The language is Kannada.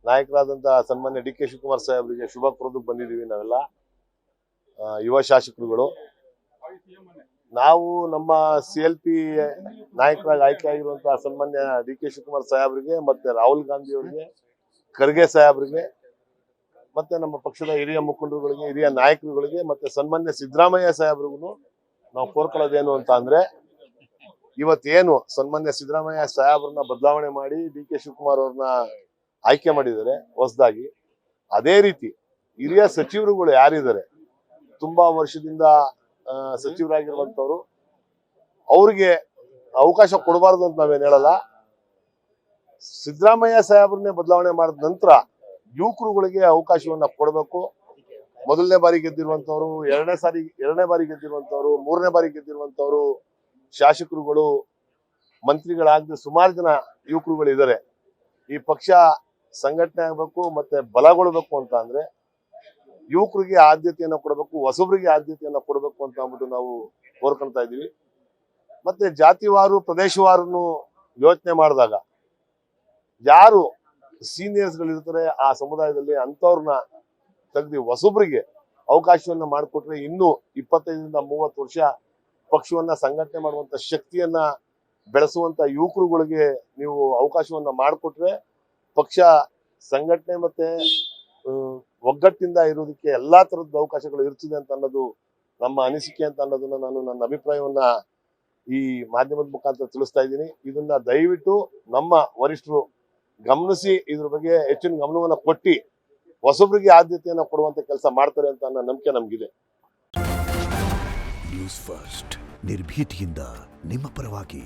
ನಾಯಕರಾದಂತಹ ಸನ್ಮಾನ್ಯ ಡಿ ಕೆ ಶಿವಕುಮಾರ್ ಸಾಹೇಬರಿಗೆ ಶುಭ ಕೋರೋದಕ್ಕೆ ಬಂದಿದ್ದೀವಿ ನಾವೆಲ್ಲ ಯುವ ಶಾಸಕರುಗಳು. ನಾವು ನಮ್ಮ CLP ನಾಯಕರಾಗಿ ಆಯ್ಕೆ ಆಗಿರುವಂತಹ ಸನ್ಮಾನ್ಯ ಡಿ ಕೆ ಶಿವಕುಮಾರ್ ಸಾಹೇಬರಿಗೆ ಮತ್ತೆ ರಾಹುಲ್ ಗಾಂಧಿ ಅವರಿಗೆ, ಖರ್ಗೆ ಸಾಹೇಬರಿಗೆ, ಮತ್ತೆ ನಮ್ಮ ಪಕ್ಷದ ಹಿರಿಯ ಮುಖಂಡರುಗಳಿಗೆ, ಹಿರಿಯ ನಾಯಕರುಗಳಿಗೆ, ಮತ್ತೆ ಸನ್ಮಾನ್ಯ ಸಿದ್ದರಾಮಯ್ಯ ಸಾಹೇಬ್ರಿಗೂ ನಾವು ಕೋರ್ಕೊಳ್ಳೋದೇನು ಅಂತ ಅಂದ್ರೆ, ಇವತ್ತೇನು ಸನ್ಮಾನ್ಯ ಸಿದ್ದರಾಮಯ್ಯ ಸಾಹೇಬ್ರನ್ನ ಬದಲಾವಣೆ ಮಾಡಿ ಡಿ ಕೆ ಶಿವಕುಮಾರ್ ಅವ್ರನ್ನ ಆಯ್ಕೆ ಮಾಡಿದ್ದಾರೆ ಹೊಸದಾಗಿ, ಅದೇ ರೀತಿ ಹಿರಿಯ ಸಚಿವರುಗಳು ಯಾರಿದ್ದಾರೆ, ತುಂಬಾ ವರ್ಷದಿಂದ ಸಚಿವರಾಗಿರುವಂತವ್ರು, ಅವ್ರಿಗೆ ಅವಕಾಶ ಕೊಡಬಾರ್ದು ಅಂತ ನಾವೇನ್ ಹೇಳಲ್ಲ. ಸಿದ್ದರಾಮಯ್ಯ ಸಾಹೇಬ್ರನ್ನೇ ಬದಲಾವಣೆ ಮಾಡಿದ ನಂತರ ಯುವಕರುಗಳಿಗೆ ಅವಕಾಶವನ್ನ ಕೊಡಬೇಕು. ಮೊದಲನೇ ಬಾರಿ ಗೆದ್ದಿರುವಂತವ್ರು, ಎರಡನೇ ಬಾರಿ ಗೆದ್ದಿರುವಂತವ್ರು, ಮೂರನೇ ಬಾರಿ ಗೆದ್ದಿರುವಂತವ್ರು ಶಾಸಕರುಗಳು, ಮಂತ್ರಿಗಳಾಗದೆ ಸುಮಾರು ಜನ ಯುವಕರುಗಳು ಇದ್ದಾರೆ. ಈ ಪಕ್ಷ ಸಂಘಟನೆ ಆಗ್ಬೇಕು ಮತ್ತೆ ಬಲಗೊಳ್ಬೇಕು ಅಂತ ಅಂದ್ರೆ ಯುವಕರಿಗೆ ಆದ್ಯತೆಯನ್ನ ಕೊಡಬೇಕು, ಹೊಸಬರಿಗೆ ಆದ್ಯತೆಯನ್ನ ಕೊಡಬೇಕು ಅಂತ ಅಂದ್ಬಿಟ್ಟು ನಾವು ಕೋರ್ಕೊಳ್ತಾ ಇದೀವಿ. ಮತ್ತೆ ಜಾತಿವಾರು ಪ್ರದೇಶವಾರನು ಯೋಚನೆ ಮಾಡಿದಾಗ ಯಾರು ಸೀನಿಯರ್ಸ್ ಗಳು ಇರ್ತಾರೆ ಆ ಸಮುದಾಯದಲ್ಲಿ ಅಂತವ್ರನ್ನ ತೆಗೆದು ಹೊಸಬ್ರಿಗೆ ಅವಕಾಶವನ್ನ ಮಾಡಿಕೊಟ್ರೆ ಇನ್ನೂ 25-30 ವರ್ಷ ಪಕ್ಷವನ್ನ ಸಂಘಟನೆ ಮಾಡುವಂತ ಶಕ್ತಿಯನ್ನ ಬೆಳೆಸುವಂತ ಯುವಕರುಗಳಿಗೆ ನೀವು ಅವಕಾಶವನ್ನ ಮಾಡಿಕೊಟ್ರೆ ಪಕ್ಷ ಸಂಘಟನೆ ಮತ್ತೆ ಒಗ್ಗಟ್ಟಿಂದ ಇರೋದಕ್ಕೆ ಎಲ್ಲಾ ತರದ ಅವಕಾಶಗಳು ಇರ್ತದೆ ಅಂತ ಅನ್ನೋದು ನಮ್ಮ ಅನಿಸಿಕೆ ಅಂತ ಅನ್ನೋದನ್ನ ನಾನು ನನ್ನ ಅಭಿಪ್ರಾಯವನ್ನ ಈ ಮಾಧ್ಯಮದ ಮುಖಾಂತರ ತಿಳಿಸ್ತಾ ಇದ್ದೀನಿ. ಇದನ್ನ ದಯವಿಟ್ಟು ನಮ್ಮ ವರಿಷ್ಠರು ಗಮನಿಸಿ ಇದ್ರ ಬಗ್ಗೆ ಹೆಚ್ಚಿನ ಗಮನವನ್ನ ಕೊಟ್ಟು ಹೊಸಬ್ರಿಗೆ ಆದ್ಯತೆಯನ್ನ ಕೊಡುವಂತ ಕೆಲಸ ಮಾಡ್ತಾರೆ ಅಂತ ನನ್ನ ನಂಬಿಕೆ ನಮ್ಗಿದೆ. ನ್ಯೂಸ್ ಫಸ್ಟ್ ನಿರ್ಭೀತಿಯಿಂದ ನಿಮ್ಮ ಪರವಾಗಿ.